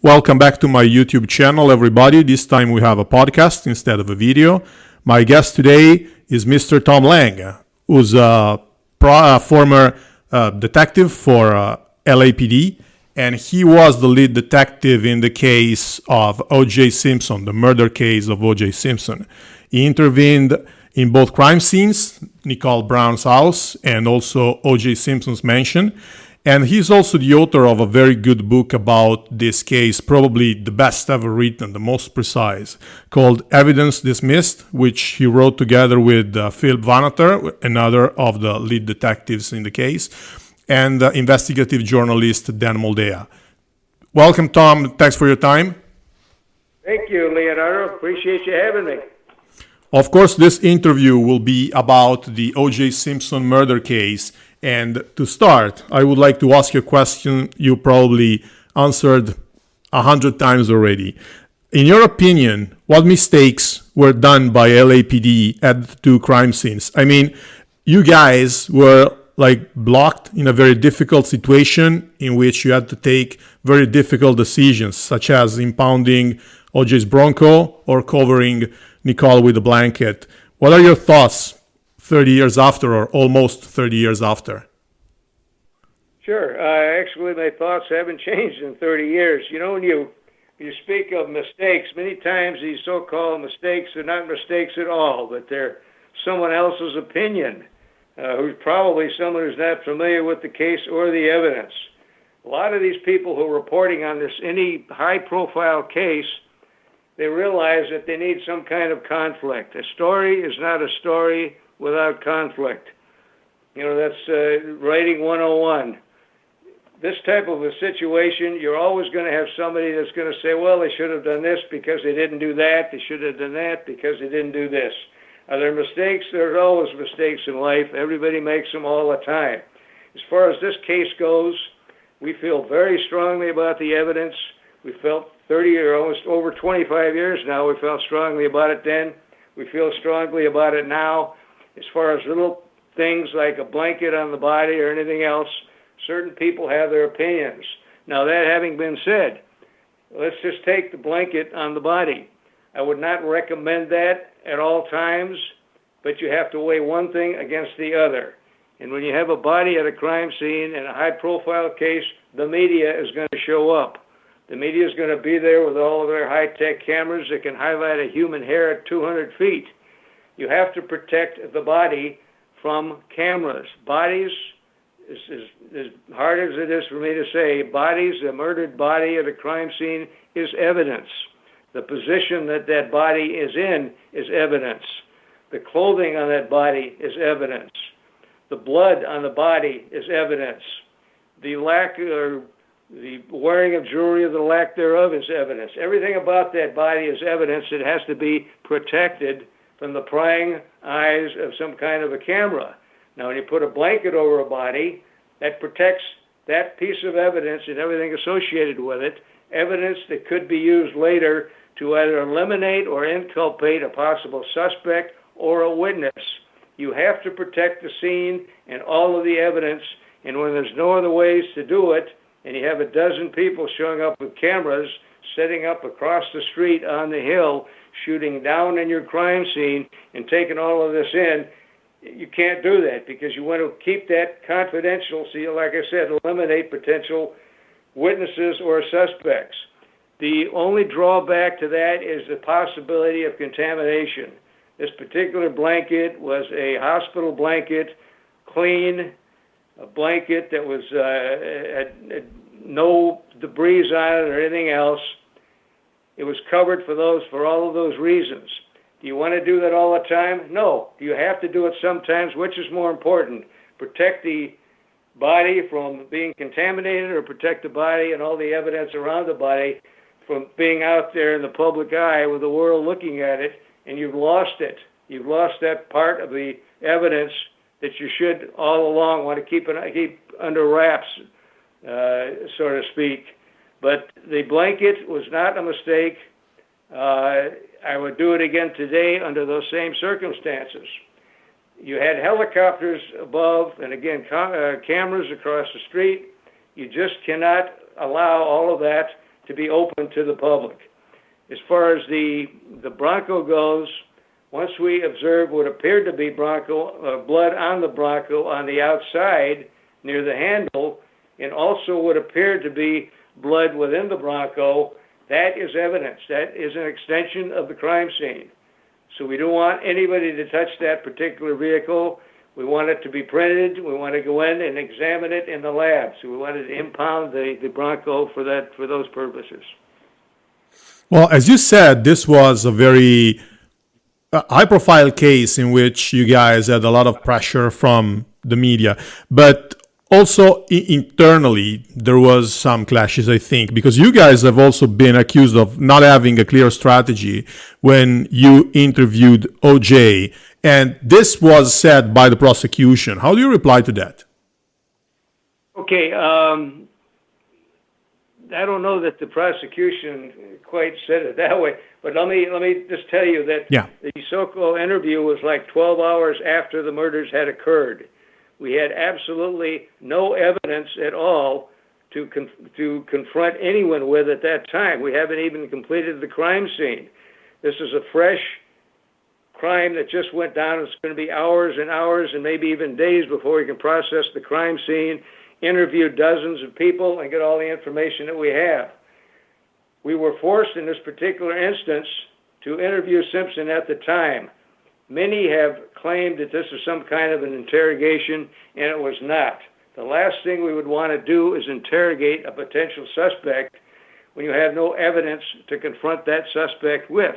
Welcome back to my YouTube channel, everybody. This time we have a podcast instead of a video. My guest today is Mr. Tom Lange, who's a former detective for LAPD, and he was the lead detective in the case of OJ Simpson, the murder case of OJ Simpson. He intervened in both crime scenes, Nicole Brown's house, and also OJ Simpson's mansion. And he's also the author of a very good book about this case, probably the best ever written, the most precise, called Evidence Dismissed, which he wrote together with Phil Vanater, another of the lead detectives in the case, and investigative journalist Dan Moldea. Welcome, Tom. Thanks for your time. Thank you, Leonardo. Appreciate you having me. Of course, this interview will be about the O.J. Simpson murder case. And to start, I would like to ask you a question you probably answered 100 times already. In your opinion, what mistakes were done by LAPD at the two crime scenes? I mean, you guys were blocked in a very difficult situation in which you had to take very difficult decisions, such as impounding OJ's Bronco or covering Nicole with a blanket. What are your thoughts 30 years after, or almost 30 years after? Sure. Actually, my thoughts haven't changed in 30 years. You know, when you speak of mistakes, many times these so-called mistakes are not mistakes at all, but they're someone else's opinion, who's probably someone who's not familiar with the case or the evidence. A lot of these people who are reporting on this, any high-profile case, they realize that they need some kind of conflict. A story is not a story without conflict. You know, that's writing 101. This type of a situation, you're always going to have somebody that's going to say, well, they should have done this because they didn't do that. They should have done that because they didn't do this. Are there mistakes? There's always mistakes in life. Everybody makes them all the time. As far as this case goes, we feel very strongly about the evidence. We felt 30 or almost over 25 years now, we felt strongly about it then. We feel strongly about it now. As far as little things like a blanket on the body or anything else, certain people have their opinions. Now, that having been said, let's just take the blanket on the body. I would not recommend that at all times, but you have to weigh one thing against the other. And when you have a body at a crime scene in a high-profile case, the media is going to show up. The media is going to be there with all of their high-tech cameras that can highlight a human hair at 200 feet. You have to protect the body from cameras. Bodies, as hard as it is for me to say, bodies, a murdered body at a crime scene is evidence. The position that that body is in is evidence. The clothing on that body is evidence. The blood on the body is evidence. The lack or the wearing of jewelry or the lack thereof is evidence. Everything about that body is evidence. It has to be protected from the prying eyes of some kind of a camera. Now, when you put a blanket over a body, that protects that piece of evidence and everything associated with it, evidence that could be used later to either eliminate or inculpate a possible suspect or a witness. You have to protect the scene and all of the evidence, and when there's no other ways to do it, and you have a dozen people showing up with cameras, setting up across the street on the hill, shooting down in your crime scene and taking all of this in, you can't do that because you want to keep that confidential so you, like I said, eliminate potential witnesses or suspects. The only drawback to that is the possibility of contamination. This particular blanket was a hospital blanket, clean, a blanket that was had no debris on it or anything else. It was covered for all of those reasons. Do you want to do that all the time? No. Do you have to do it sometimes? Which is more important? Protect the body from being contaminated or protect the body and all the evidence around the body from being out there in the public eye with the world looking at it, and you've lost it. You've lost that part of the evidence that you should all along want to keep under wraps, so to speak. But the blanket was not a mistake. I would do it again today under those same circumstances. You had helicopters above, and again, cameras across the street. You just cannot allow all of that to be open to the public. As far as the Bronco goes, once we observed what appeared to be blood on the Bronco on the outside near the handle, and also what appeared to be blood within the Bronco, that is evidence. That is an extension of the crime scene. So we don't want anybody to touch that particular vehicle. We want it to be printed. We want to go in and examine it in the lab. So we wanted to impound the Bronco for those purposes. Well, as you said, this was a very high-profile case in which you guys had a lot of pressure from the media, but also internally there was some clashes, I think, because you guys have also been accused of not having a clear strategy when you interviewed OJ, and this was said by the prosecution. How do you reply to that? Okay, I don't know that the prosecution quite said it that way, but let me just tell you that the so-called interview was like 12 hours after the murders had occurred. We had absolutely no evidence at all to confront anyone with at that time. We haven't even completed the crime scene. This is a fresh crime that just went down. It's going to be hours and hours and maybe even days before we can process the crime scene, interview dozens of people, and get all the information that we have. We were forced in this particular instance to interview Simpson at the time. Many have claimed that this is some kind of an interrogation, and it was not. The last thing we would want to do is interrogate a potential suspect when you have no evidence to confront that suspect with.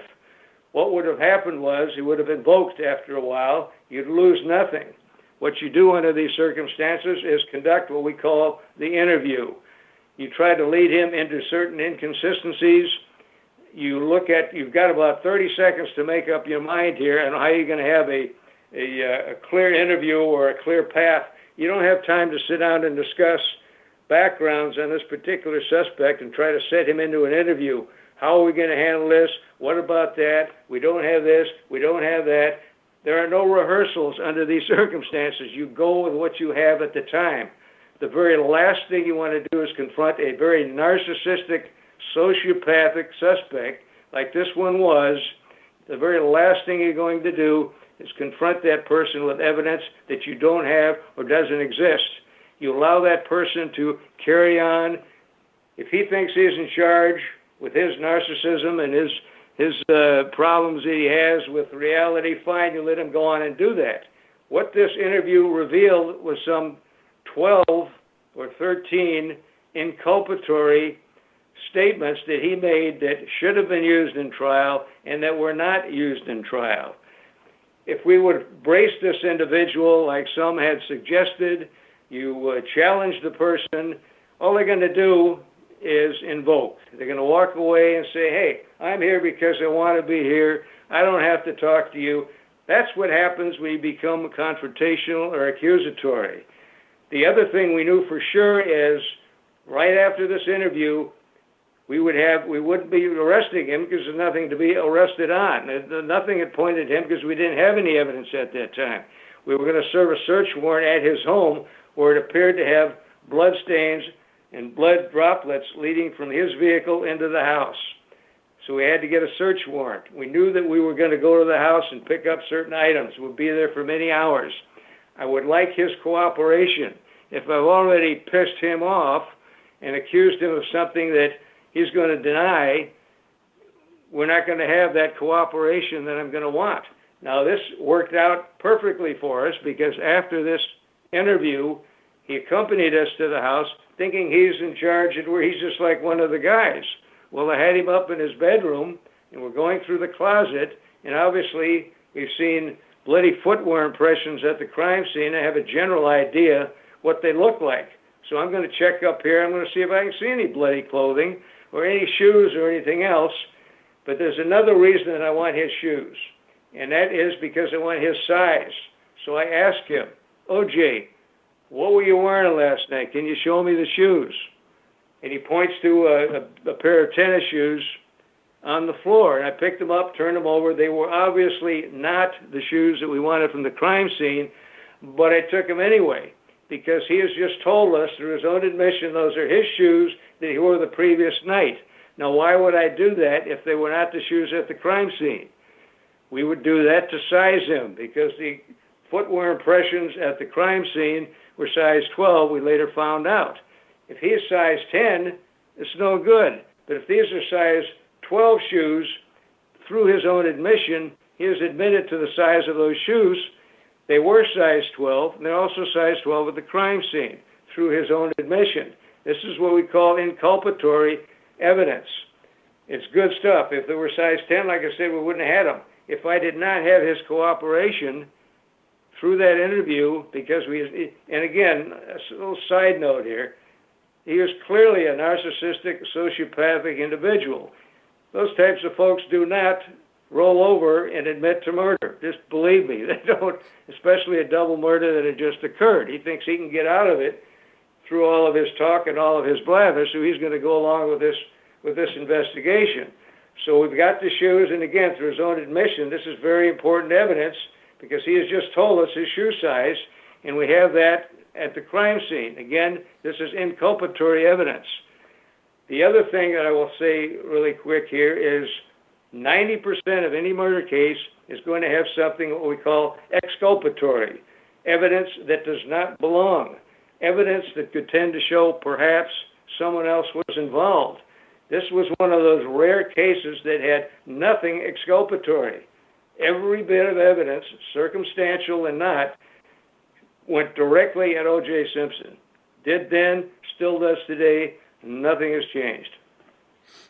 What would have happened was he would have invoked after a while. You'd lose nothing. What you do under these circumstances is conduct what we call the interview. You try to lead him into certain inconsistencies. You've got about 30 seconds to make up your mind here on how you're going to have a clear interview or a clear path. You don't have time to sit down and discuss backgrounds on this particular suspect and try to set him into an interview. How are we going to handle this? What about that? We don't have this. We don't have that. There are no rehearsals under these circumstances. You go with what you have at the time. The very last thing you want to do is confront a very narcissistic, sociopathic suspect like this one was. The very last thing you're going to do is confront that person with evidence that you don't have or doesn't exist. You allow that person to carry on. If he thinks he's in charge with his narcissism and his problems that he has with reality, fine, you let him go on and do that. What this interview revealed was some 12 or 13 inculpatory statements that he made that should have been used in trial and that were not used in trial. If we would brace this individual like some had suggested, you challenge the person, all they're going to do is invoke. They're going to walk away and say, hey, I'm here because I want to be here. I don't have to talk to you. That's what happens when you become confrontational or accusatory. The other thing we knew for sure is right after this interview, we wouldn't be arresting him because there's nothing to be arrested on. Nothing had pointed him because we didn't have any evidence at that time. We were going to serve a search warrant at his home where it appeared to have blood stains and blood droplets leading from his vehicle into the house. So we had to get a search warrant. We knew that we were going to go to the house and pick up certain items. We'd be there for many hours. I would like his cooperation. If I've already pissed him off and accused him of something that he's going to deny, we're not going to have that cooperation that I'm going to want. Now, this worked out perfectly for us because after this interview, he accompanied us to the house thinking he's in charge and where he's just like one of the guys. Well, I had him up in his bedroom, and we're going through the closet, and obviously we've seen bloody footwear impressions at the crime scene. I have a general idea what they look like. So I'm going to check up here. I'm going to see if I can see any bloody clothing or any shoes or anything else. But there's another reason that I want his shoes, and that is because I want his size. So I asked him, OJ, what were you wearing last night? Can you show me the shoes? And he points to a pair of tennis shoes on the floor. And I picked them up, turned them over. They were obviously not the shoes that we wanted from the crime scene, but I took them anyway because he has just told us through his own admission those are his shoes that he wore the previous night. Now, why would I do that if they were not the shoes at the crime scene? We would do that to size him because the footwear impressions at the crime scene were size 12, we later found out. If he is size 10, it's no good. But if these are size 12 shoes, through his own admission, he has admitted to the size of those shoes. They were size 12, and they're also size 12 at the crime scene, through his own admission. This is what we call inculpatory evidence. It's good stuff. If they were size 10, like I said, we wouldn't have had them. If I did not have his cooperation through that interview, because and again, a little side note here, he was clearly a narcissistic, sociopathic individual. Those types of folks do not roll over and admit to murder. Just believe me, they don't, especially a double murder that had just occurred. He thinks he can get out of it through all of his talk and all of his blather, so he's going to go along with this investigation. So we've got the shoes, and again, through his own admission, this is very important evidence because he has just told us his shoe size, and we have that at the crime scene. Again, this is inculpatory evidence. The other thing that I will say really quick here is 90% of any murder case is going to have something what we call exculpatory, evidence that does not belong, evidence that could tend to show perhaps someone else was involved. This was one of those rare cases that had nothing exculpatory. Every bit of evidence, circumstantial and not, went directly at OJ Simpson. Did then, still does today, nothing has changed.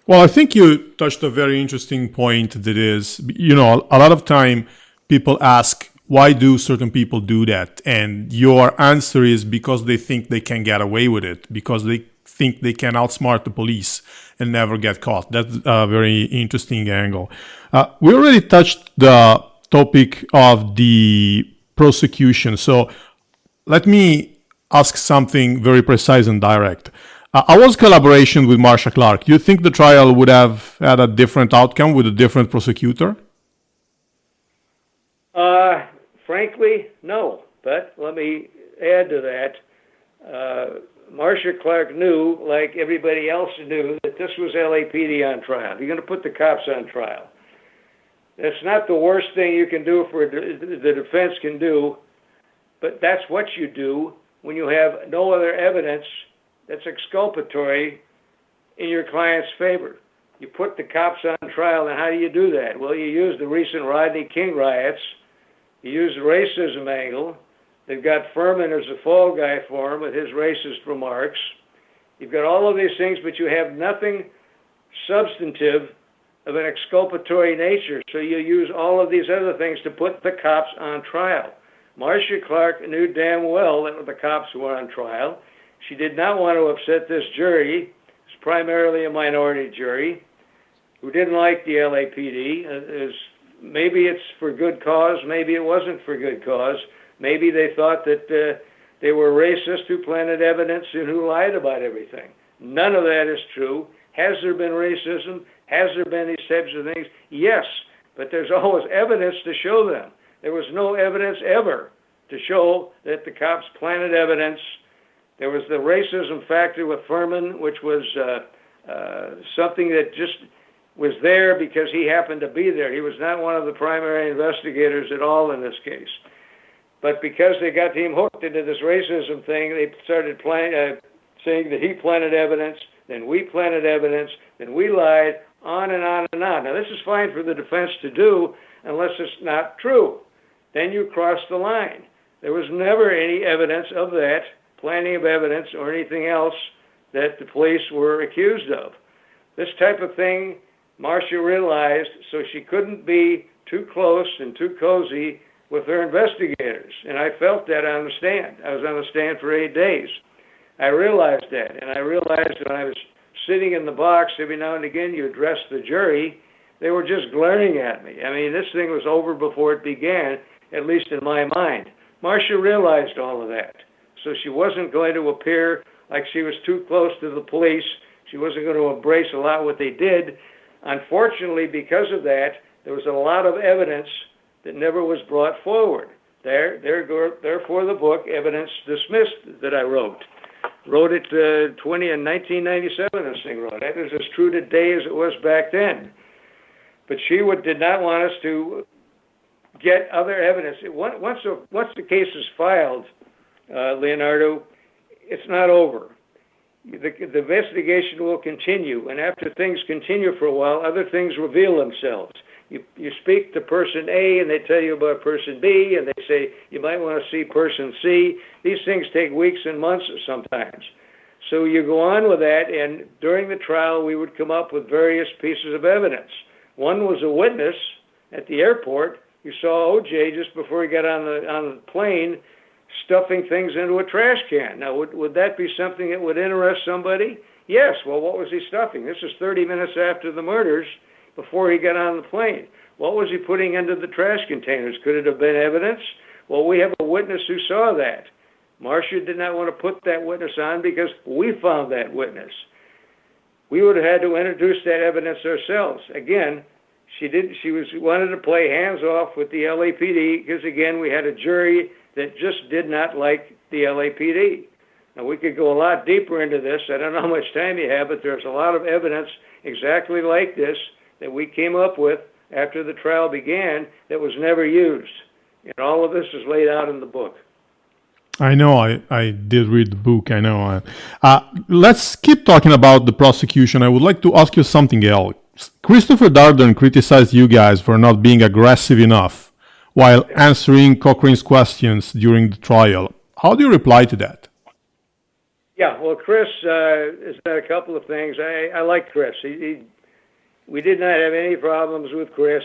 Well, I think you touched a very interesting point that is, a lot of time people ask, why do certain people do that? And your answer is because they think they can get away with it, because they think they can outsmart the police and never get caught. That's a very interesting angle. We already touched the topic of the prosecution. So let me ask something very precise and direct. How was collaboration with Marcia Clark? Do you think the trial would have had a different outcome with a different prosecutor? Frankly, no. But let me add to that. Marcia Clark knew, like everybody else knew, that this was LAPD on trial. You're going to put the cops on trial. That's not the worst thing you can do for the defense can do, but that's what you do when you have no other evidence that's exculpatory in your client's favor. You put the cops on trial, and how do you do that? Well, you use the recent Rodney King riots. You use the racism angle. They've got Furman as a fall guy for him with his racist remarks. You've got all of these things, but you have nothing substantive of an exculpatory nature. So you use all of these other things to put the cops on trial. Marcia Clark knew damn well that the cops were on trial. She did not want to upset this jury. It's primarily a minority jury who didn't like the LAPD. Maybe it's for good cause. Maybe it wasn't for good cause. Maybe they thought that they were racist who planted evidence and who lied about everything. None of that is true. Has there been racism? Has there been these types of things? Yes, but there's always evidence to show them. There was no evidence ever to show that the cops planted evidence. There was the racism factor with Furman, which was something that just was there because he happened to be there. He was not one of the primary investigators at all in this case. But because they got him hooked into this racism thing, they started saying that he planted evidence, then we planted evidence, then we lied, on and on and on. Now, this is fine for the defense to do unless it's not true. Then you cross the line. There was never any evidence of that, planting of evidence, or anything else that the police were accused of. This type of thing, Marcia realized, so she couldn't be too close and too cozy with her investigators. And I felt that on the stand. I was on the stand for 8 days. I realized that. And I realized when I was sitting in the box, every now and again you address the jury, they were just glaring at me. I mean, this thing was over before it began, at least in my mind. Marcia realized all of that. So she wasn't going to appear like she was too close to the police. She wasn't going to embrace a lot of what they did. Unfortunately, because of that, there was a lot of evidence that never was brought forward. Therefore, the book, Evidence Dismissed, that I wrote. wrote it 1997, this thing wrote. That is as true today as it was back then. But she did not want us to get other evidence. Once the case is filed, Leonardo, it's not over. The investigation will continue, and after things continue for a while, other things reveal themselves. You speak to person A, and they tell you about person B, and they say you might want to see person C. These things take weeks and months sometimes. So you go on with that, and during the trial, we would come up with various pieces of evidence. One was a witness at the airport who saw OJ just before he got on the plane stuffing things into a trash can. Now, would that be something that would interest somebody? Yes. Well, what was he stuffing? This is 30 minutes after the murders, before he got on the plane. What was he putting into the trash containers? Could it have been evidence? Well, we have a witness who saw that. Marcia did not want to put that witness on because we found that witness. We would have had to introduce that evidence ourselves. Again, she wanted to play hands off with the LAPD because, again, we had a jury that just did not like the LAPD. Now, we could go a lot deeper into this. I don't know how much time you have, but there's a lot of evidence exactly like this that we came up with after the trial began that was never used. And all of this is laid out in the book. I know. I did read the book. I know. Let's keep talking about the prosecution. I would like to ask you something else. Christopher Darden criticized you guys for not being aggressive enough while answering Cochrane's questions during the trial. How do you reply to that? Yeah, well, Chris has done a couple of things. I like Chris. We did not have any problems with Chris.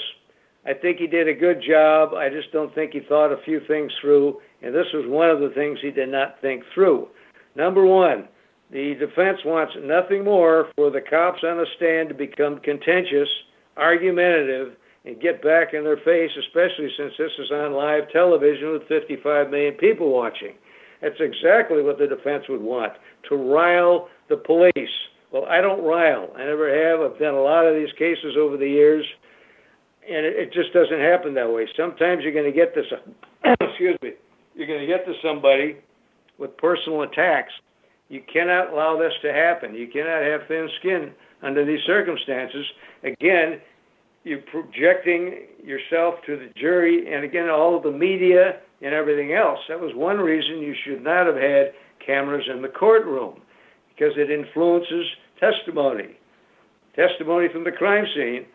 I think he did a good job. I just don't think he thought a few things through, and this was one of the things he did not think through. Number one, the defense wants nothing more for the cops on the stand to become contentious, argumentative, and get back in their face, especially since this is on live television with 55 million people watching. That's exactly what the defense would want, to rile the police. Well, I don't rile. I never have. I've done a lot of these cases over the years, and it just doesn't happen that way. Sometimes you're going to get this, excuse me, you're going to get to somebody with personal attacks. You cannot allow this to happen. You cannot have thin skin under these circumstances. Again, you're projecting yourself to the jury, and again, all of the media and everything else. That was one reason you should not have had cameras in the courtroom, because it influences testimony from the crime scene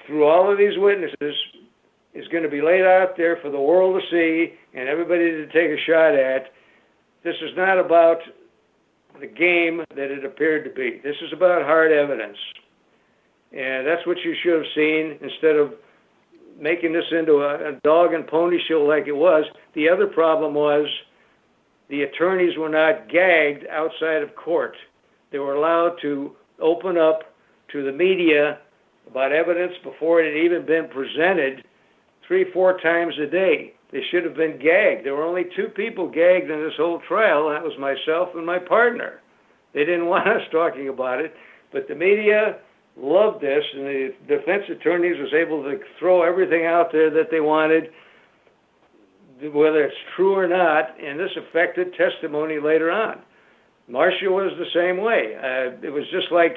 through all of these witnesses is going to be laid out there for the world to see and everybody to take a shot at. This is not about the game that it appeared to be. This is about hard evidence. And that's what you should have seen instead of making this into a dog and pony show like it was. The other problem was the attorneys were not gagged outside of court. They were allowed to open up to the media about evidence before it had even been presented 3-4 times a day. They should have been gagged. There were only 2 people gagged in this whole trial, and that was myself and my partner. They didn't want us talking about it, but the media loved this, and the defense attorneys was able to throw everything out there that they wanted, whether it's true or not, and this affected testimony later on. Marcia was the same way. It was just like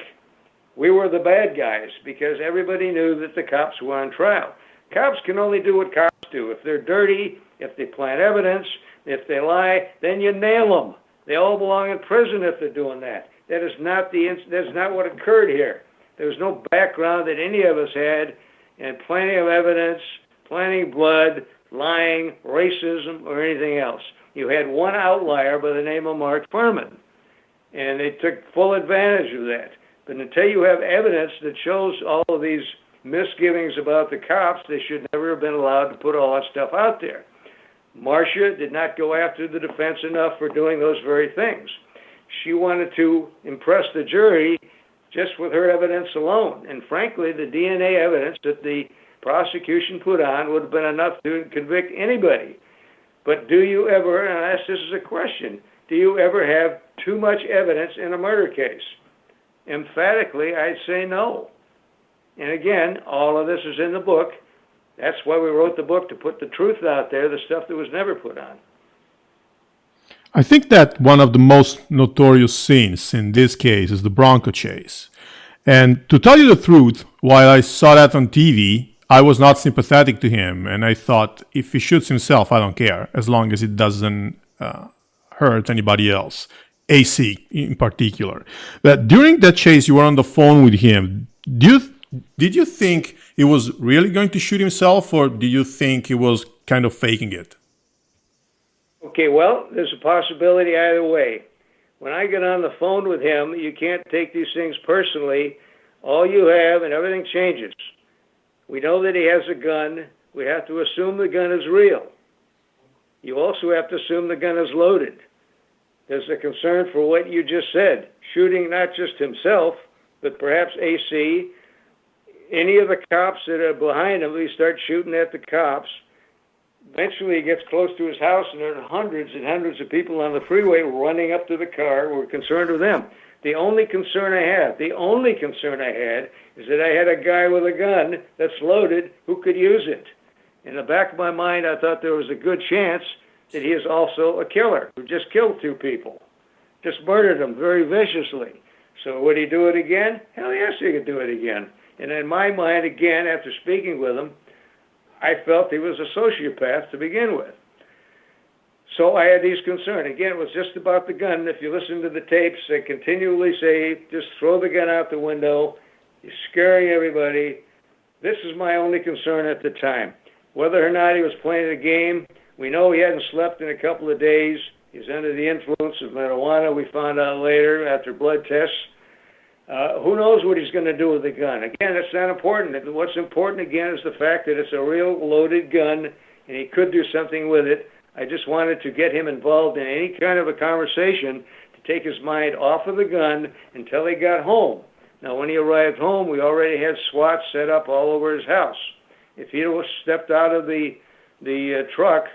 we were the bad guys because everybody knew that the cops were on trial. Cops can only do what cops do. If they're dirty, if they plant evidence, if they lie, then you nail them. They all belong in prison if they're doing that. That is not what occurred here. There was no background that any of us had, and plenty of evidence, plenty of blood, lying, racism, or anything else. You had one outlier by the name of Mark Furman, and they took full advantage of that. But until you have evidence that shows all of these misgivings about the cops, they should never have been allowed to put all that stuff out there. Marcia did not go after the defense enough for doing those very things. She wanted to impress the jury just with her evidence alone. And frankly, the DNA evidence that the prosecution put on would have been enough to convict anybody. But do you ever, and I ask this as a question, do you ever have too much evidence in a murder case? Emphatically, I'd say no. And again, all of this is in the book. That's why we wrote the book, to put the truth out there, the stuff that was never put on. I think that one of the most notorious scenes in this case is the Bronco chase. And to tell you the truth, while I saw that on TV, I was not sympathetic to him, and I thought if he shoots himself, I don't care, as long as it doesn't hurt anybody else, AC in particular. But during that chase, you were on the phone with him. Did you think he was really going to shoot himself, or do you think he was kind of faking it? Okay, well, there's a possibility either way. When I get on the phone with him, you can't take these things personally. All you have, and everything changes. We know that he has a gun. We have to assume the gun is real. You also have to assume the gun is loaded. There's a concern for what you just said, shooting not just himself, but perhaps AC. Any of the cops that are behind him, we start shooting at the cops. Eventually he gets close to his house, and there are hundreds and hundreds of people on the freeway running up to the car. We're concerned with them. The only concern I had is that I had a guy with a gun that's loaded who could use it. In the back of my mind, I thought there was a good chance that he is also a killer who just killed two people, just murdered them very viciously. So would he do it again? Hell yes, he could do it again. And in my mind, again, after speaking with him, I felt he was a sociopath to begin with. So I had these concerns. Again, it was just about the gun. If you listen to the tapes, they continually say, just throw the gun out the window. You're scaring everybody. This is my only concern at the time. Whether or not he was playing a game, we know he hadn't slept in a couple of days. He's under the influence of marijuana, we found out later after blood tests. Who knows what he's going to do with the gun? Again, that's not important. What's important, again, is the fact that it's a real loaded gun, and he could do something with it. I just wanted to get him involved in any kind of a conversation to take his mind off of the gun until he got home. Now, when he arrived home, we already had SWAT set up all over his house. If he had stepped out of the truck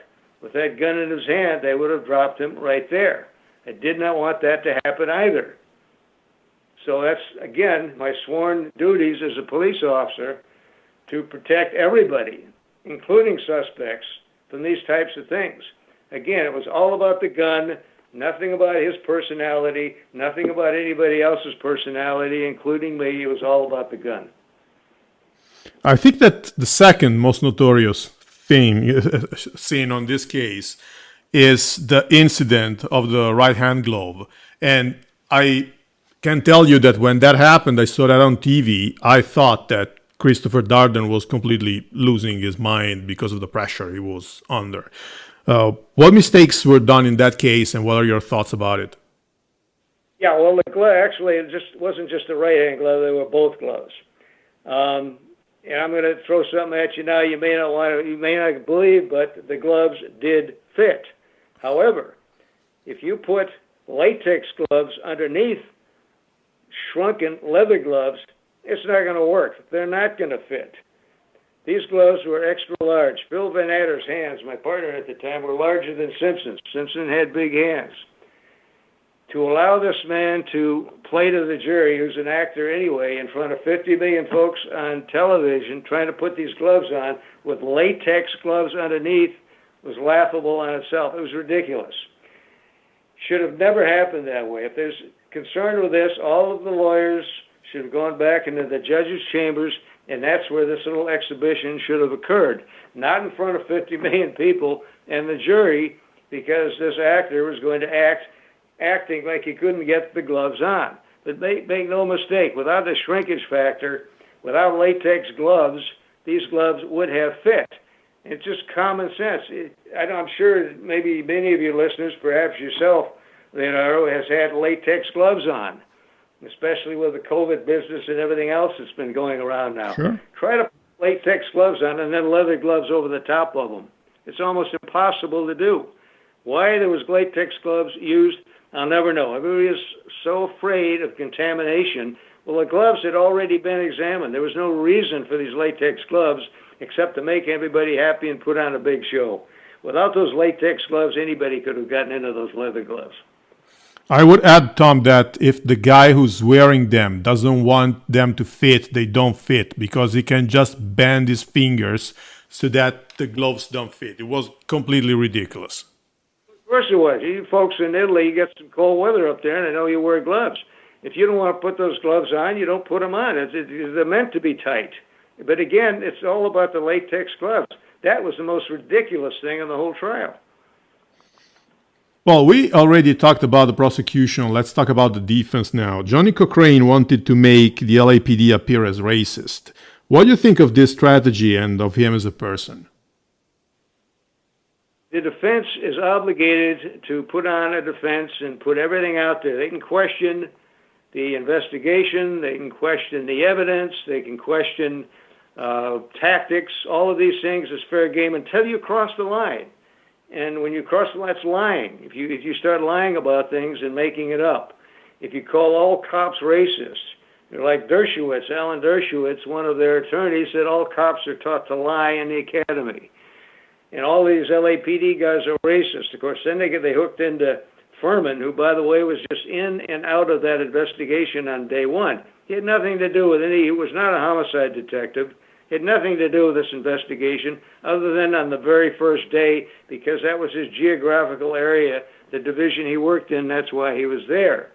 with that gun in his hand, they would have dropped him right there. I did not want that to happen either. So that's, again, my sworn duties as a police officer to protect everybody, including suspects, from these types of things. Again, it was all about the gun, nothing about his personality, nothing about anybody else's personality, including me. It was all about the gun. I think that the second most notorious thing seen on this case is the incident of the right-hand glove. And I can tell you that when that happened, I saw that on TV, I thought that Christopher Darden was completely losing his mind because of the pressure he was under. What mistakes were done in that case, and what are your thoughts about it? Yeah, well, the glove, actually, it just wasn't just the right-hand glove, they were both gloves. And I'm going to throw something at you now you may not believe, but the gloves did fit. However, if you put latex gloves underneath shrunken leather gloves, it's not going to work. They're not going to fit. These gloves were extra large. Phil Van Adder's hands, my partner at the time, were larger than Simpson's. Simpson had big hands. To allow this man to play to the jury, who's an actor anyway, in front of 50 million folks on television, trying to put these gloves on with latex gloves underneath, was laughable on itself. It was ridiculous. Should have never happened that way. If there's concern with this, all of the lawyers should have gone back into the judges' chambers, and that's where this little exhibition should have occurred. Not in front of 50 million people and the jury, because this actor was going to acting like he couldn't get the gloves on. But make no mistake, without the shrinkage factor, without latex gloves, these gloves would have fit. It's just common sense. I'm sure maybe many of your listeners, perhaps yourself, Leonardo, has had latex gloves on, especially with the COVID business and everything else that's been going around now. Sure. Try to put latex gloves on and then leather gloves over the top of them. It's almost impossible to do. Why there was latex gloves used, I'll never know. Everybody is so afraid of contamination. Well, the gloves had already been examined. There was no reason for these latex gloves except to make everybody happy and put on a big show. Without those latex gloves, anybody could have gotten into those leather gloves. I would add, Tom, that if the guy who's wearing them doesn't want them to fit, they don't fit, because he can just bend his fingers so that the gloves don't fit. It was completely ridiculous. course it was. You folks in Italy, you get some cold weather up there, and I know you wear gloves. If you don't want to put those gloves on, you don't put them on. They're meant to be tight. But again, it's all about the latex gloves. That was the most ridiculous thing in the whole trial. Well, we already talked about the prosecution. Let's talk about the defense now. Johnny Cochrane wanted to make the LAPD appear as racist. What do you think of this strategy and of him as a person? The defense is obligated to put on a defense and put everything out there. They can question the investigation, they can question the evidence, they can question tactics. All of these things is fair game until you cross the line. And when you cross the line, that's lying. If you start lying about things and making it up, if you call all cops racist, you're like Dershowitz, Alan Dershowitz, one of their attorneys, said all cops are taught to lie in the academy. And all these LAPD guys are racist. Of course, then they hooked into Furman, who, by the way, was just in and out of that investigation on day one. He had nothing to do with he was not a homicide detective. He had nothing to do with this investigation other than on the very first day, because that was his geographical area, the division he worked in, that's why he was there.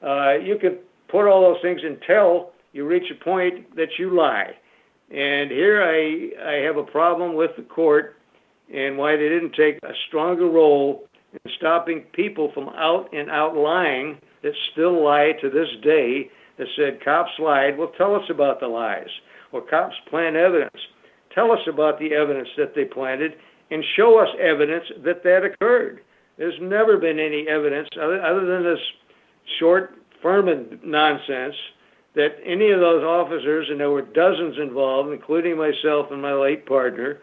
You could put all those things until you reach a point that you lie. And here I have a problem with the court and why they didn't take a stronger role in stopping people from out and out lying that still lie to this day, that said cops lied. Well, tell us about the lies. Or cops plant evidence. Tell us about the evidence that they planted and show us evidence that occurred. There's never been any evidence other than this short Furman nonsense that any of those officers, and there were dozens involved, including myself and my late partner,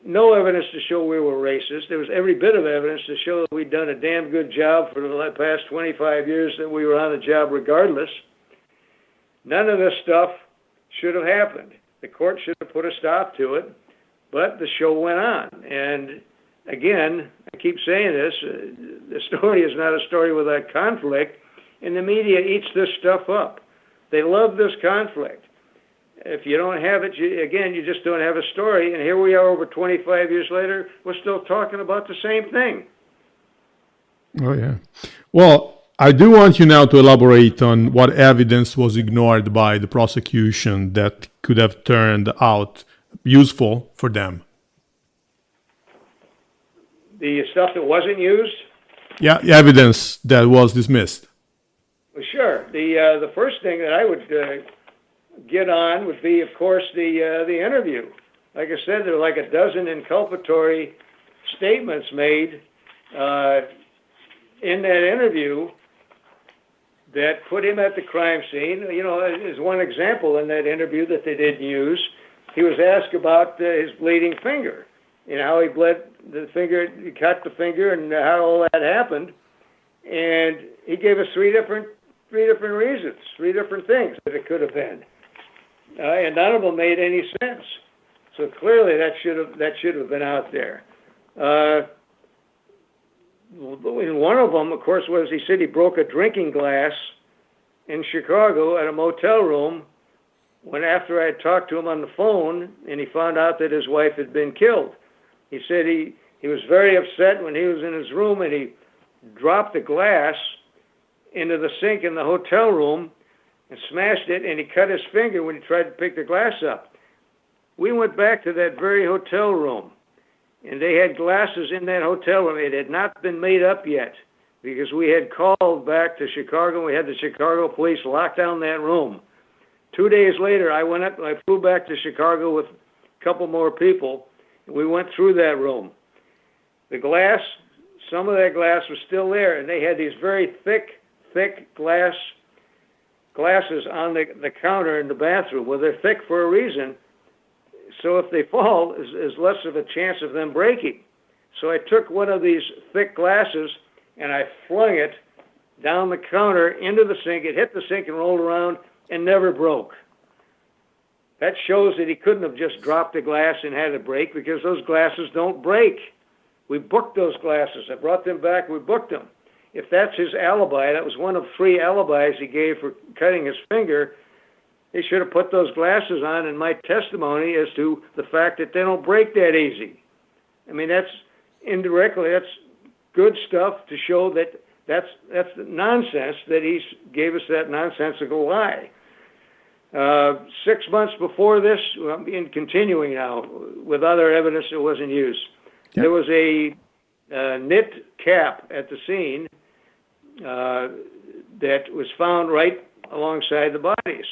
no evidence to show we were racist. There was every bit of evidence to show that we'd done a damn good job for the past 25 years, that we were on the job regardless. None of this stuff should have happened. The court should have put a stop to it, but the show went on. And again, I keep saying this, the story is not a story without conflict, and the media eats this stuff up. They love this conflict. If you don't have it, you just don't have a story. And here we are over 25 years later, we're still talking about the same thing. Oh, yeah. Well, I do want you now to elaborate on what evidence was ignored by the prosecution that could have turned out useful for them. The stuff that wasn't used? Yeah, evidence that was dismissed. Well, sure. The first thing that I would get on would be, of course, the interview. Like I said, there were like a dozen inculpatory statements made in that interview that put him at the crime scene. You know, as one example in that interview that they didn't use, he was asked about his bleeding finger, you know, how he bled the finger, he cut the finger, and how all that happened. And he gave us three different reasons, three different things that it could have been. And none of them made any sense. So clearly that should have been out there. One of them, of course, was he said he broke a drinking glass in Chicago at a motel room when after I had talked to him on the phone and he found out that his wife had been killed. He said he was very upset when he was in his room and he dropped the glass into the sink in the hotel room and smashed it, and he cut his finger when he tried to pick the glass up. We went back to that very hotel room, and they had glasses in that hotel room. It had not been made up yet because we had called back to Chicago. We had the Chicago police lock down that room. 2 days later, I flew back to Chicago with a couple more people, and we went through that room. The glass, some of that glass was still there, and they had these very thick glasses on the counter in the bathroom. Well, they're thick for a reason, so if they fall, there's less of a chance of them breaking. So I took one of these thick glasses and I flung it down the counter into the sink. It hit the sink and rolled around and never broke. That shows that he couldn't have just dropped the glass and had it break, because those glasses don't break. We booked those glasses. I brought them back. We booked them. If that's his alibi, that was one of 3 alibis he gave for cutting his finger, they should have put those glasses on in my testimony as to the fact that they don't break that easy. I mean, that's indirectly, that's good stuff to show that that's nonsense, that he gave us that nonsensical lie. 6 months before this, and continuing now with other evidence that wasn't used, there was a knit cap at the scene that was found right alongside the bodies.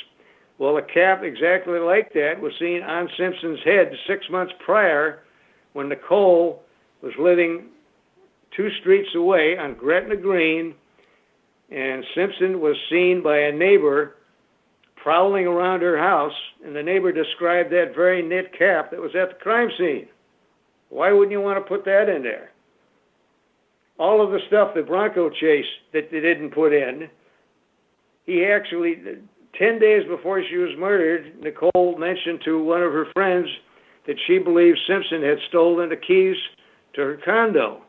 Well, a cap exactly like that was seen on Simpson's head 6 months prior when Nicole was living 2 streets away on Gretna Green, and Simpson was seen by a neighbor prowling around her house, and the neighbor described that very knit cap that was at the crime scene. Why wouldn't you want to put that in there? All of the stuff the Bronco chase that they didn't put in, he actually, 10 days before she was murdered, Nicole mentioned to one of her friends that she believed Simpson had stolen the keys to her condo.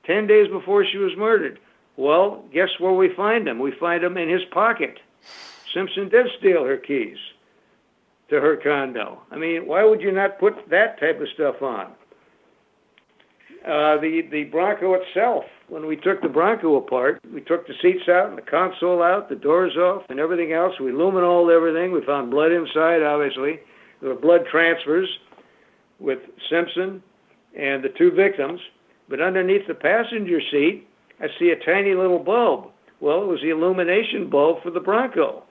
10 days before she was murdered. Well, guess where we find them? We find them in his pocket. Simpson did steal her keys to her condo. I mean, why would you not put that type of stuff on? The Bronco itself, when we took the Bronco apart, we took the seats out and the console out, the doors off, and everything else. We luminoled everything. We found blood inside, obviously. There were blood transfers with Simpson and the 2 victims. But underneath the passenger seat, I see a tiny little bulb. Well, it was the illumination bulb for the Bronco.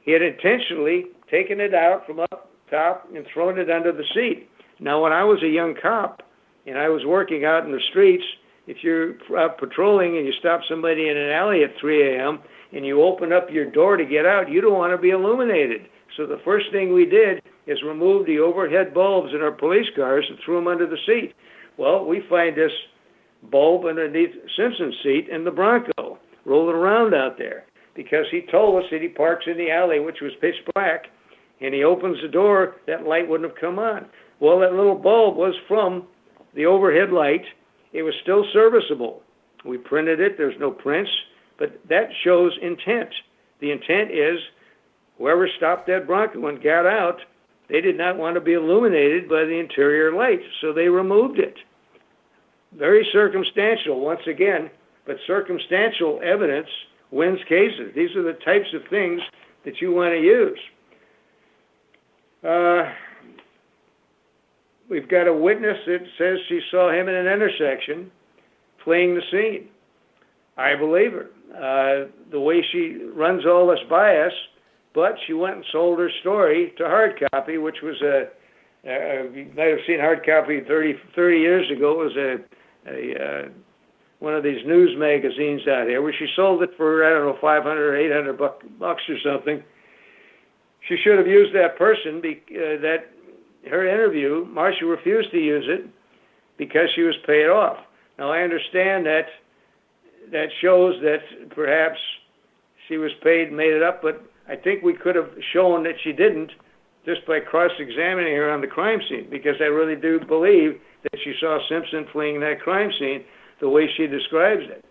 He had intentionally taken it out from up top and thrown it under the seat. Now, when I was a young cop and I was working out in the streets, if you're out patrolling and you stop somebody in an alley at 3 a.m. and you open up your door to get out, you don't want to be illuminated. So the first thing we did is remove the overhead bulbs in our police cars and threw them under the seat. Well, we find this bulb underneath Simpson's seat in the Bronco, rolling around out there, because he told us that he parks in the alley, which was pitch black, and he opens the door, that light wouldn't have come on. Well, that little bulb was from the overhead light. It was still serviceable. We printed it. There's no prints, but that shows intent. The intent is whoever stopped that Bronco and got out, they did not want to be illuminated by the interior light, so they removed it. Very circumstantial, once again, but circumstantial evidence wins cases. These are the types of things that you want to use. We've got a witness that says she saw him in an intersection fleeing the scene. I believe her. The way she runs all this by us, but she went and sold her story to hard copy, which was you might have seen hard copy 30 years ago. It was one of these news magazines out here, where she sold it for, I don't know, 500 or 800 bucks or something. She should have used that person, that her interview. Marcia refused to use it because she was paid off. Now, I understand that shows that perhaps she was paid and made it up, but I think we could have shown that she didn't just by cross-examining her on the crime scene, because I really do believe that she saw Simpson fleeing that crime scene the way she describes it.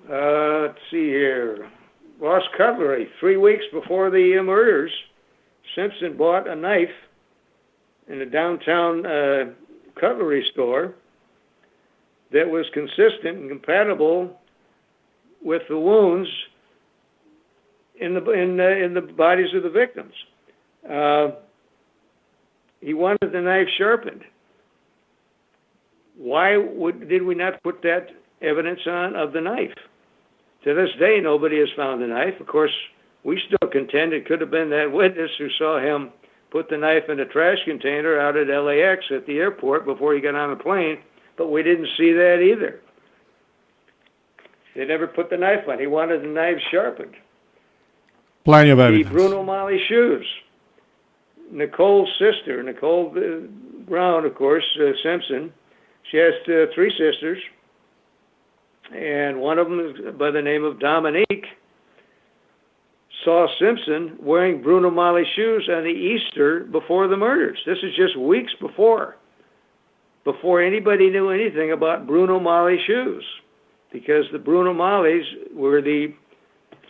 Let's see here. Lost cutlery. 3 weeks before the murders, Simpson bought a knife in a downtown cutlery store that was consistent and compatible with the wounds in the bodies of the victims. He wanted the knife sharpened. Why did we not put that evidence on of the knife? To this day, nobody has found the knife. Of course, we still contend it could have been that witness who saw him put the knife in a trash container out at LAX at the airport before he got on the plane, but we didn't see that either. They never put the knife on. He wanted the knife sharpened. Plenty of evidence. The Bruno Mali shoes. Nicole's sister, Nicole Brown, of course, Simpson, she has 3 sisters, and one of them is by the name of Dominique, saw Simpson wearing Bruno Mali shoes on the Easter before the murders. This is just weeks before anybody knew anything about Bruno Mali shoes, because the Bruno Malis were the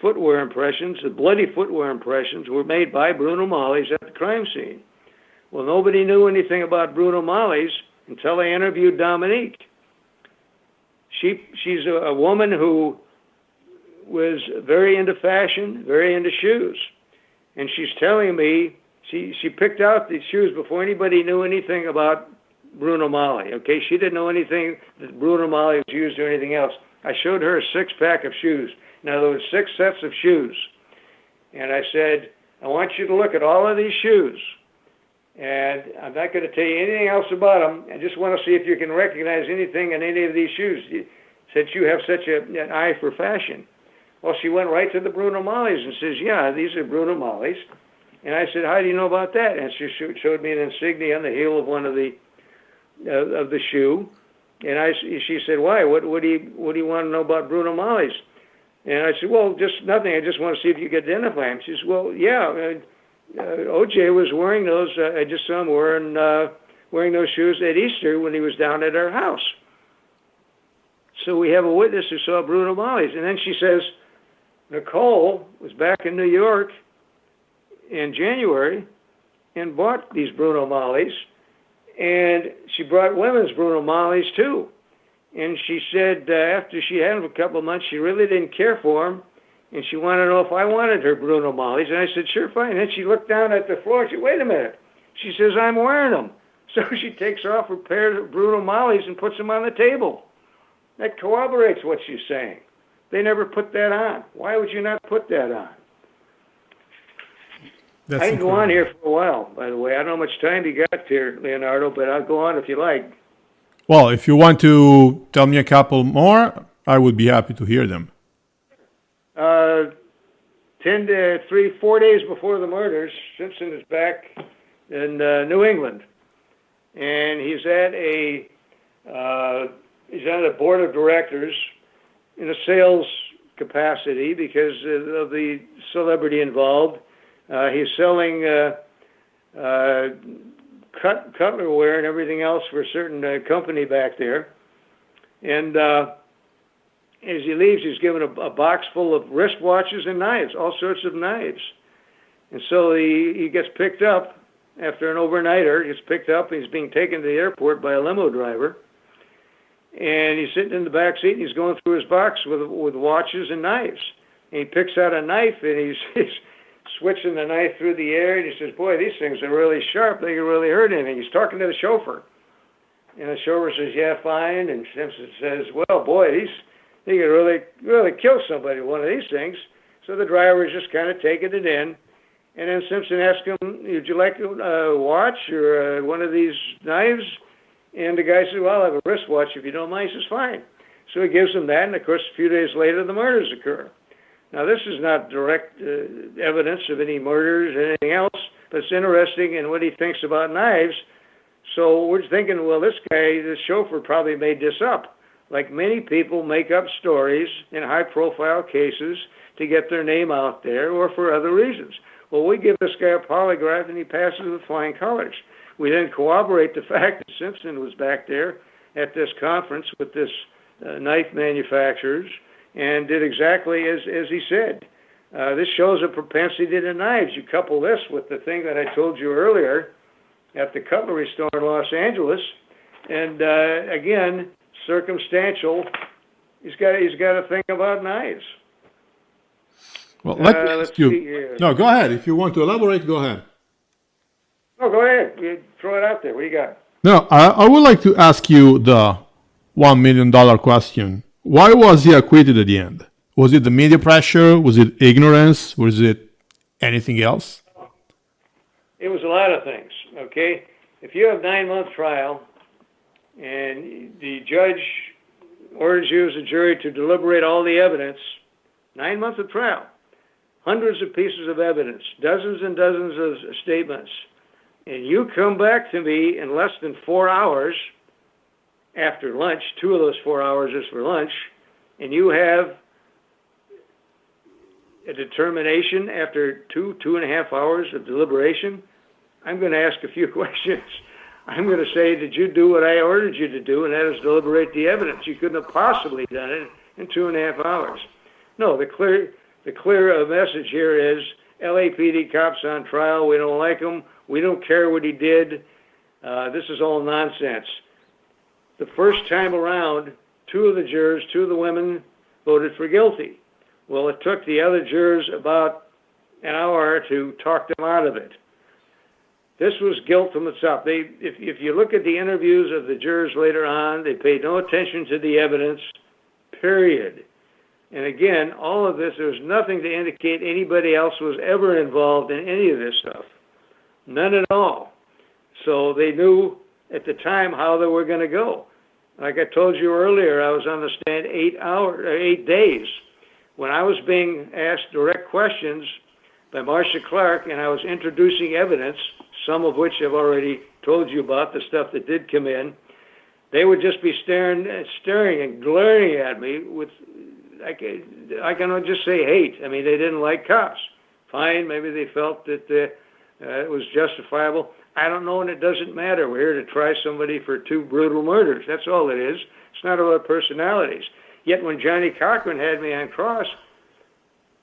footwear impressions, the bloody footwear impressions were made by Bruno Malis at the crime scene. Well, nobody knew anything about Bruno Malis until I interviewed Dominique. She's a woman who was very into fashion, very into shoes. And she's telling me she picked out these shoes before anybody knew anything about Bruno Magli. Okay, she didn't know anything that Bruno Magli was used or anything else. I showed her a 6-pack of shoes. Now, there were 6 sets of shoes. And I said, I want you to look at all of these shoes. And I'm not going to tell you anything else about them. I just want to see if you can recognize anything in any of these shoes, since you have such an eye for fashion. Well, she went right to the Bruno Maglis and says, yeah, these are Bruno Maglis. And I said, how do you know about that? And she showed me an insignia on the heel of one of the shoe. And she said, why? What do you want to know about Bruno Maglis? And I said, well, just nothing. I just want to see if you can identify him. She said, well, yeah, OJ was wearing those. I just saw him wearing those shoes at Easter when he was down at our house. So we have a witness who saw Bruno Maglis. And then she says, Nicole was back in New York in January and bought these Bruno Maglis. And she brought women's Bruno Maglis too. And she said after she had them for a couple of months, she really didn't care for them. And she wanted to know if I wanted her Bruno Maglis. And I said, sure, fine. And then she looked down at the floor and she said, wait a minute. She says, I'm wearing them. So she takes off her pair of Bruno Maglis and puts them on the table. That corroborates what she's saying. They never put that on. Why would you not put that on? I can go on here for a while, by the way. I don't know how much time you got here, Leonardo, but I'll go on if you like. Well, if you want to tell me a couple more, I would be happy to hear them. 4 days before the murders, Simpson is back in New England, and he's on a board of directors in a sales capacity because of the celebrity involved. He's selling cutlerware and everything else for a certain company back there. And as he leaves, he's given a box full of wristwatches and knives, all sorts of knives. And so he gets picked up after an overnighter. He's picked up. He's being taken to the airport by a limo driver. And he's sitting in the back seat, and he's going through his box with watches and knives. And he picks out a knife, and he's switching the knife through the air, and he says, boy, these things are really sharp. They can really hurt anything. He's talking to the chauffeur. And the chauffeur says, yeah, fine. And Simpson says, well, boy, they could really, really kill somebody with one of these things. So the driver is just kind of taking it in. And then Simpson asked him, would you like a watch or one of these knives? And the guy said, well, I'll have a wristwatch if you don't mind. He says, fine. So he gives him that, and of course, a few days later, the murders occur. Now, this is not direct evidence of any murders or anything else, but it's interesting in what he thinks about knives. So we're thinking, well, this chauffeur probably made this up. Like many people make up stories in high-profile cases to get their name out there or for other reasons. Well, we give this guy a polygraph, and he passes with flying colors. We then corroborate the fact that Simpson was back there at this conference with this knife manufacturers and did exactly as he said. This shows a propensity to knives. You couple this with the thing that I told you earlier at the cutlery store in Los Angeles, and again, circumstantial. He's got to think about knives. Well, let's you. No, go ahead. If you want to elaborate, go ahead. Oh, go ahead. You throw it out there. What do you got? No, I would like to ask you the $1 million question. Why was he acquitted at the end? Was it the media pressure? Was it ignorance? Was it anything else? It was a lot of things, okay? If you have a 9-month trial and the judge orders you as a jury to deliberate all the evidence, 9 months of trial, hundreds of pieces of evidence, dozens and dozens of statements, and you come back to me in less than 4 hours after lunch, 2 of those 4 hours is for lunch, and you have a determination after 2.5 hours of deliberation, I'm going to ask a few questions. I'm going to say, did you do what I ordered you to do, and that is deliberate the evidence? You couldn't have possibly done it in 2.5 hours. No, the clear message here is LAPD cops on trial. We don't like them. We don't care what he did. This is all nonsense. The first time around, two of the women voted for guilty. Well, it took the other jurors about an hour to talk them out of it. This was guilt from the top. If you look at the interviews of the jurors later on, they paid no attention to the evidence, period. And again, all of this, there was nothing to indicate anybody else was ever involved in any of this stuff. None at all. So they knew at the time how they were going to go. Like I told you earlier, I was on the stand 8 days. When I was being asked direct questions by Marcia Clark and I was introducing evidence, some of which I've already told you about, the stuff that did come in, they would just be staring and glaring at me with, I can just say hate. I mean, they didn't like cops. Fine, maybe they felt that it was justifiable. I don't know, and it doesn't matter. We're here to try somebody for 2 brutal murders. That's all it is. It's not about personalities. Yet when Johnny Cochran had me on cross,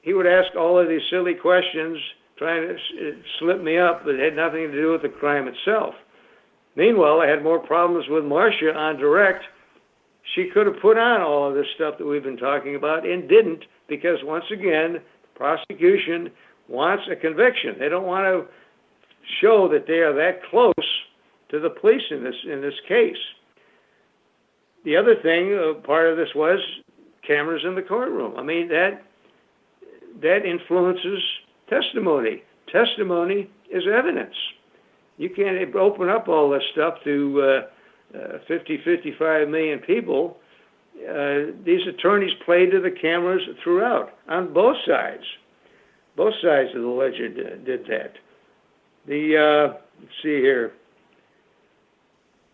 he would ask all of these silly questions, trying to slip me up, but it had nothing to do with the crime itself. Meanwhile, I had more problems with Marcia on direct. She could have put on all of this stuff that we've been talking about and didn't, because once again, the prosecution wants a conviction. They don't want to show that they are that close to the police in this case. The other thing, part of this was cameras in the courtroom. I mean, that influences testimony. Testimony is evidence. You can't open up all this stuff to 55 million people. These attorneys played to the cameras throughout, on both sides. Both sides of the ledger did that. Let's see here.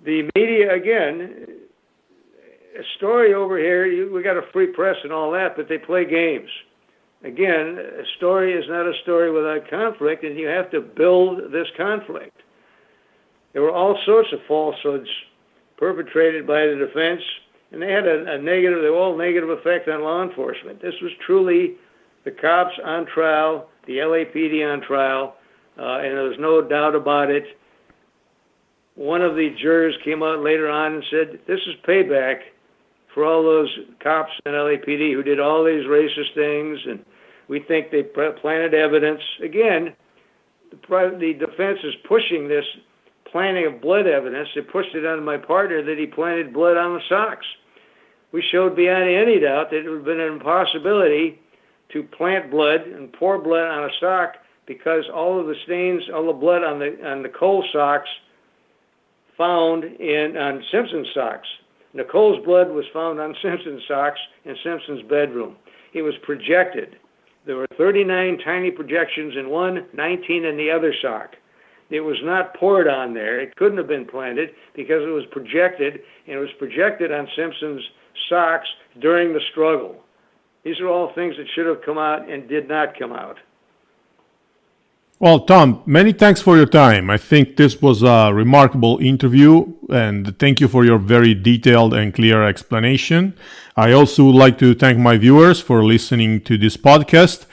The media, again, a story over here, we got a free press and all that, but they play games. Again, a story is not a story without conflict, and you have to build this conflict. There were all sorts of falsehoods perpetrated by the defense, and they had they were all negative effect on law enforcement. This was truly the cops on trial, the LAPD on trial, and there was no doubt about it. One of the jurors came out later on and said, this is payback for all those cops in LAPD who did all these racist things, and we think they planted evidence. Again, the defense is pushing this planting of blood evidence. They pushed it on my partner that he planted blood on the socks. We showed beyond any doubt that it would have been an impossibility to plant blood and pour blood on a sock, because all of the stains, all the blood on Nicole's socks found on Simpson's socks. Nicole's blood was found on Simpson's socks in Simpson's bedroom. It was projected. There were 39 tiny projections in one, 19 in the other sock. It was not poured on there. It couldn't have been planted because it was projected, and it was projected on Simpson's socks during the struggle. These are all things that should have come out and did not come out. Well, Tom, many thanks for your time. I think this was a remarkable interview, and thank you for your very detailed and clear explanation. I also would like to thank my viewers for listening to this podcast,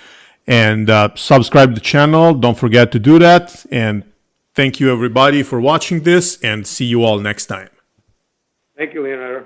and subscribe to the channel. Don't forget to do that. And thank you, everybody, for watching this, and see you all next time. Thank you, Leonardo.